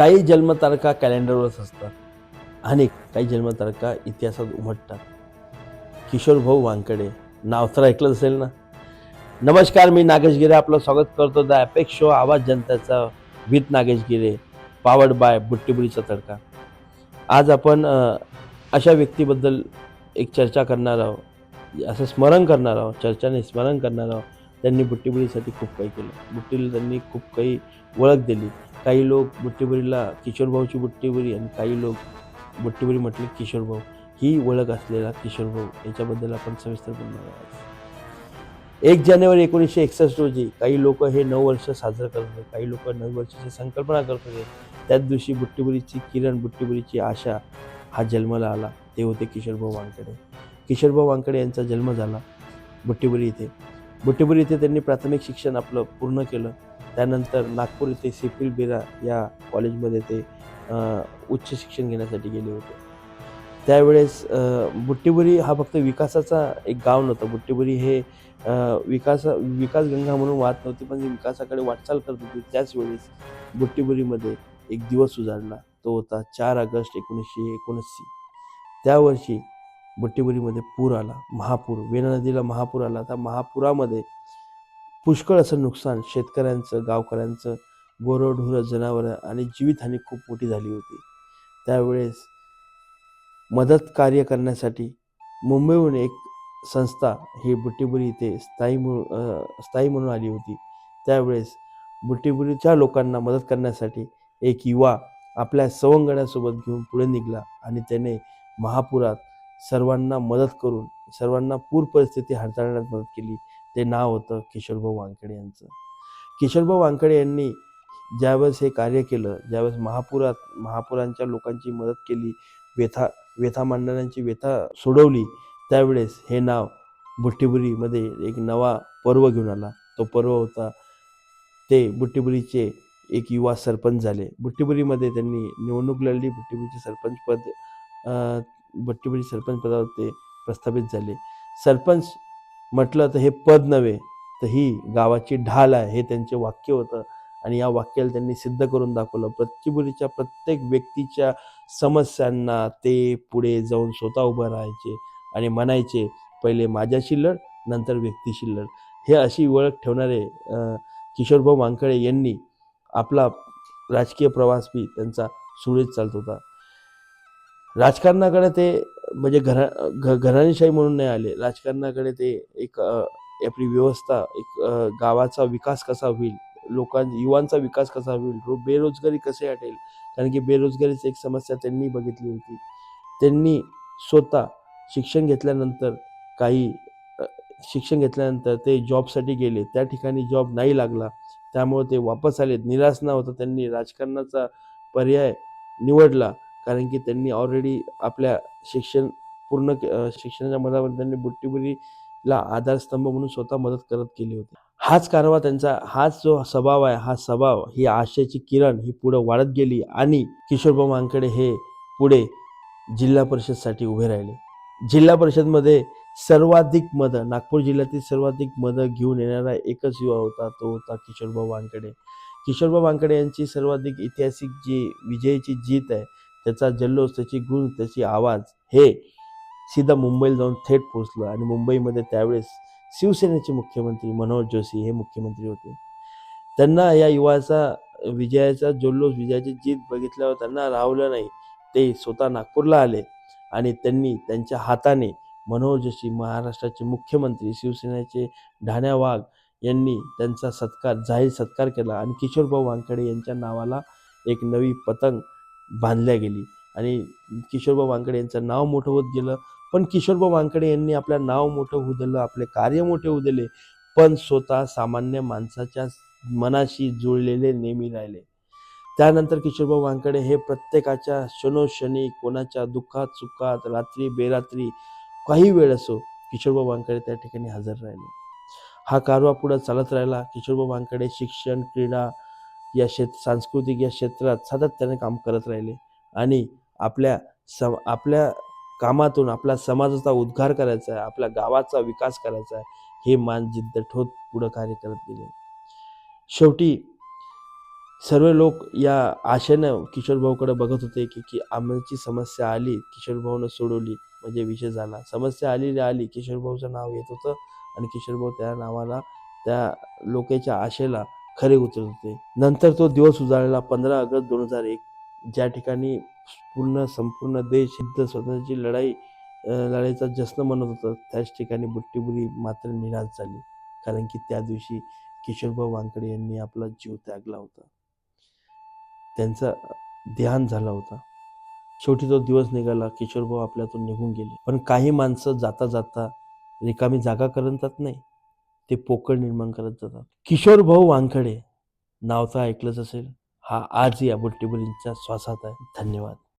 काही जन्मतारखा कॅलेंडरवरच असतात आणि काही जन्मतारखा इतिहासात उमटतात. किशोर भाऊ वानकडे नाव तर ऐकलं असेल ना. नमस्कार, मी नागेश गिरे आपलं स्वागत करतो द अपेक्स शो आवाज जनताचा विथ नागेश गिरे, पावर्ड बाय बुट्टीबुडीचा तडका. आज आपण अशा व्यक्तीबद्दल एक चर्चा करणार आहोत, असं स्मरण करणार आहोत, चर्चाने स्मरण करणार आहोत. त्यांनी बुट्टीबुडीसाठी खूप काही केलं. बुट्टीला त्यांनी खूप काही ओळख दिली. काही लोक बुट्टीबुडीला किशोरभाऊची बुट्टीबुडी आणि काही लोक बुट्टीबुडी म्हटले किशोरभाऊ. ही ओळख असलेला किशोरभाऊ याच्याबद्दल आपण सविस्तर बोलणार आहोत. 1 जानेवारी 1961 रोजी काही लोक हे नववर्ष साजरं करत होते. काही लोक नववर्षाची संकल्पना करत होते. त्याच दिवशी बुट्टीबुडीची किरण, बुट्टीबुडीची आशा हा जन्माला आला. ते होते किशोरभाऊ वानकडे. किशोरभाऊ वानकडे यांचा जन्म झाला बुट्टीबुडी इथे. बुट्टीबुडी इथे त्यांनी प्राथमिक शिक्षण आपलं पूर्ण केलं. त्यानंतर नागपूर इथे सिपिल बिरा या कॉलेजमध्ये ते उच्च शिक्षण घेण्यासाठी गेले होते. त्यावेळेस बुट्टीबुडी हा फक्त विकासाचा एक गाव नव्हता. बुट्टीबुडी हे विकासगंगा म्हणून वाहत नव्हती, पण विकासाकडे वाटचाल करत होती. त्याच वेळेस बुट्टीबुडीमध्ये एक दिवस उजाडला. तो होता 4 ऑगस्ट 1979. त्या वर्षी बुट्टीबुडीमध्ये पूर आला, महापूर. वेणा नदीला महापूर आला. त्या महापुरामध्ये पुष्कळ असं नुकसान शेतकऱ्यांचं, गावकऱ्यांचं, गुरंढोरं, जनावरं आणि जीवितहानी खूप मोठी झाली होती. त्यावेळेस मदत कार्य करण्यासाठी मुंबईहून एक संस्था ही बुट्टीबुडी इथे स्थायी म्हणून आली होती. त्यावेळेस बुट्टीबुडीच्या लोकांना मदत करण्यासाठी एक युवा आपल्या सवंगड्यासोबत घेऊन पुढे निघाला आणि त्याने महापुरात सर्वांना मदत करून सर्वांना पूर परिस्थिती हाताळण्यात मदत केली. ते नाव होतं किशोरभाऊ वानकडे यांचं. किशोरभाऊ वानकडे यांनी ज्यावेळेस हे कार्य केलं, ज्यावेळेस महापुरांच्या लोकांची मदत केली, व्यथा मांडणाऱ्यांची व्यथा सोडवली, त्यावेळेस हे नाव बुट्टीबुडीमध्ये एक नवा पर्व घेऊन आला. तो पर्व होता ते बुट्टीबुडीचे एक युवा सरपंच झाले. बुट्टीबुडीमध्ये त्यांनी निवडणूक लढली. बुट्टीबुडी सरपंच पदावर ते प्रस्थापित झाले. सरपंच म्हटलं तर हे पद नव्हे, तर ही गावाची ढाल आहे, हे त्यांचे वाक्य होतं. आणि या वाक्याला त्यांनी सिद्ध करून दाखवलं. बुट्टीबुडीच्या प्रत्येक व्यक्तीच्या समस्यांना ते पुढे जाऊन स्वतः उभं राहायचे आणि म्हणायचे, पहिले माझ्याशी लढ, नंतर व्यक्तीशी लढ. हे अशी ओळख ठेवणारे किशोरभाऊ वानकडे यांनी आपला राजकीय प्रवास बी त्यांचा सुरळीत चालत होता. राजकारणाकडे ते म्हणजे घराणेशाही म्हणून नाही आले. राजकारणाकडे ते एक आपली व्यवस्था, एक गावाचा विकास कसा होईल, युवांचा विकास कसा होईल, बेरोजगारी कसे हटेल, कारण की बेरोजगारीची एक समस्या त्यांनी बघितली होती. त्यांनी स्वतः शिक्षण घेतल्यानंतर ते जॉबसाठी गेले. त्या ठिकाणी जॉब नाही लागला, त्यामुळे ते वापस आले. निराश न होता त्यांनी राजकारणाचा पर्याय निवडला, कारण की त्यांनी ऑलरेडी आपल्या शिक्षणाच्या मधामध्ये त्यांनी बुट्टीबुडीला आधारस्तंभ म्हणून स्वतः मदत करत केली होती. हाच कारवा त्यांचा, हाच जो स्वभाव आहे, हा स्वभाव, ही आशयाची किरण ही पुढे वाढत गेली आणि किशोरभाऊ वानकडे हे पुढे जिल्हा परिषदसाठी उभे राहिले. जिल्हा परिषदमध्ये सर्वाधिक मतं, नागपूर जिल्ह्यातील सर्वाधिक मतं घेऊन येणारा एकच युवा होता, तो होता किशोरभाऊ वानकडे. किशोरभाऊ वानकडे यांची सर्वाधिक ऐतिहासिक जी विजयाची जीत आहे, त्याचा जल्लोष, त्याची गूंज, त्याची आवाज हे सीधा मुंबईला जाऊन थेट पोहोचलं. आणि मुंबईमध्ये त्यावेळेस शिवसेनेचे मुख्यमंत्री मनोहर जोशी हे मुख्यमंत्री होते. त्यांना या युवाचा विजयाचा जल्लोष, विजयाची जीत बघितल्यावर त्यांना राहवलं नाही. ते स्वतः नागपूरला आले आणि त्यांनी त्यांच्या हाताने मनोहर जोशी, महाराष्ट्राचे मुख्यमंत्री, शिवसेनेचे ढाण्या वाघ यांनी त्यांचा जाहीर सत्कार केला आणि किशोरभाऊ वानकडे यांच्या नावाला एक नवी पतंग बांधल्या गेली आणि किशोरभाऊ वानकडे यांचं नाव मोठं होत गेलं. पण किशोरभाऊ वानकडे यांनी आपलं नाव मोठं होऊ दिलं, आपले कार्य मोठे होऊ दिले, पण स्वतः सामान्य माणसाच्या मनाशी जुळलेले नेहमी राहिले. त्यानंतर किशोरभाऊ वानकडे हे प्रत्येकाच्या क्षणोक्षणी, कोणाच्या दुःखात सुखात, रात्री बेरात्री, काही वेळ असो, किशोरभाऊ वानकडे त्या ठिकाणी हजर राहिले. हा कारवा पुढे चालत राहिला. किशोरभाऊ वानकडे शिक्षण, क्रीडा या सांस्कृतिक या क्षेत्रात सातत्याने काम करत राहिले आणि आपल्या कामातून आपल्या समाजाचा उद्धार करायचा आहे, आपल्या गावाचा विकास करायचा आहे, हे मान जिद्द ठेवत पुढे कार्य करत गेले. शेवटी सर्व लोक या आशेनं किशोरभाऊकडे बघत होते की आमची समस्या आली, किशोरभाऊनं सोडवली म्हणजे विषय झाला. समस्या आली, किशोरभाऊचं नाव येत होतं आणि किशोरभाऊ त्या नावाला, त्या लोकांच्या आशेला खरे उतरत होते. नंतर तो दिवस उजाडला 15 ऑगस्ट 2001, ज्या ठिकाणी संपूर्ण देश स्वातंत्र्याची लढाईचा जश्न मनवत होतं, त्याच ठिकाणी बुट्टीबुडी मात्र निराश झाली. कारण की त्या दिवशी किशोरभाऊ वानखडे यांनी आपला जीव त्यागला होता. त्यांचं देहांत झाला होता. शेवटी तो दिवस निघाला, किशोरभाऊ आपल्यातून निघून गेले. पण काही माणसं जाता जाता रिकामी जागा करतात नाही, ते पोकळ निर्माण करत जातात. किशोरभाऊ वानखडे नाव तर ऐकलंच असेल. हा आज या बुट्टीबुडींच्या श्वासात आहे. धन्यवाद.